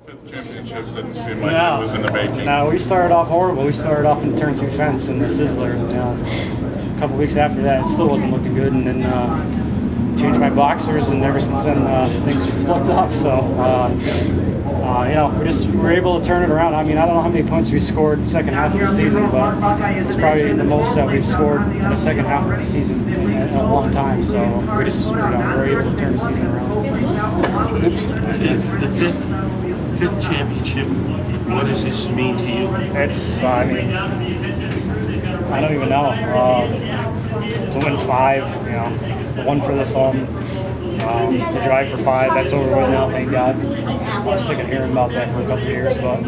Fifth championship didn't seem like it was in the making. No, we started off horrible. We started off in the turn 2 fence in the Sizzler. A couple weeks after that, it still wasn't looking good, and then changed my boxers, and ever since then things looked up. So we were able to turn it around. I mean, I don't know how many points we scored second half of the season, but it's probably the most that we've scored in the second half of the season in a long time. So we just were able to turn the season around. The fifth championship, what does this mean to you? It's, I mean, I don't even know. To win 5, the one for the thumb, the drive for 5, that's over with now, thank God. I was sick of hearing about that for a couple of years, but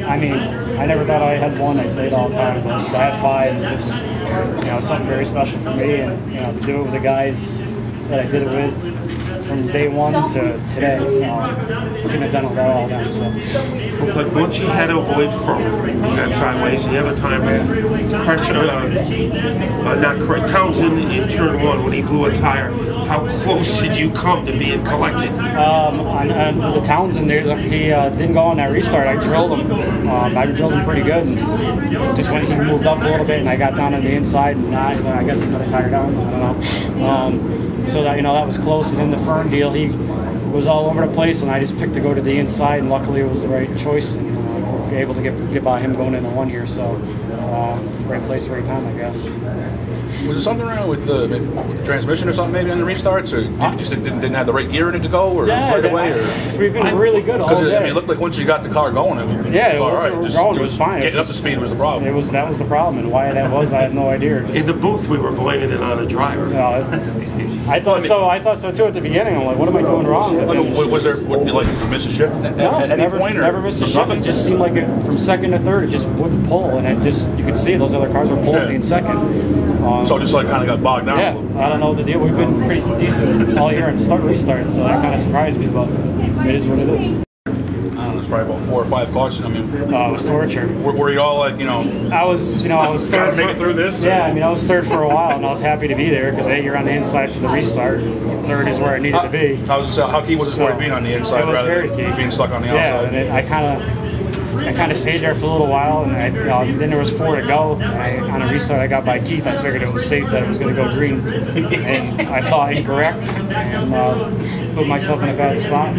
I mean, I never thought I had one. I say it all the time, but to have 5 is just, it's something very special for me, and to do it with the guys that I did it with from day 1 to today, couldn't have done it all them. So. But once you had to avoid from that sideways, the other time, Townsend in turn 1 when he blew a tire, how close did you come to being collected? On the Townsend, he didn't go on that restart. I drilled him. I drilled him pretty good, and just when he moved up a little bit, and I got down on the inside, and I guess he put a tire down. I don't know. So that that was close, and then the Fern deal, he was all over the place, and I just picked to go to the inside, and luckily it was the right choice, and able to get by him going into 1 here. So right place, right time, I guess. Was there something wrong with the transmission or something maybe on the restarts, or maybe just didn't have the right gear in it to go, or right away? We've been really good all day. Because it looked like once you got the car going, it was fine. Getting up to speed was the problem. That was the problem, and why that was, I have no idea. In the booth, we were blaming it on a driver. I thought so too at the beginning. I'm like, what am I doing wrong? Was there miss a shift at any point? Never missed a shift. It just seemed like from second to third, it just wouldn't pull, and you could see those other cars were pulling me in second. So it just kind of got bogged down. Yeah, I don't know the deal. We've been pretty decent all year in restarts, so that kind of surprised me, but it is what it is. I don't know, it's probably about 4 or 5 cars. I mean, it was torture. Were you all like, I was third. Make it through this. Yeah, I mean, I was third for a while, and I was happy to be there because you're on the inside for the restart. Third is where I needed to be. How key was it for you being on the inside rather than being stuck on the outside? Yeah, and I kind of stayed there for a little while, and then there was 4 to go. On a restart, I got by Keith. I figured it was safe that it was going to go green, and I thought incorrect, and put myself in a bad spot.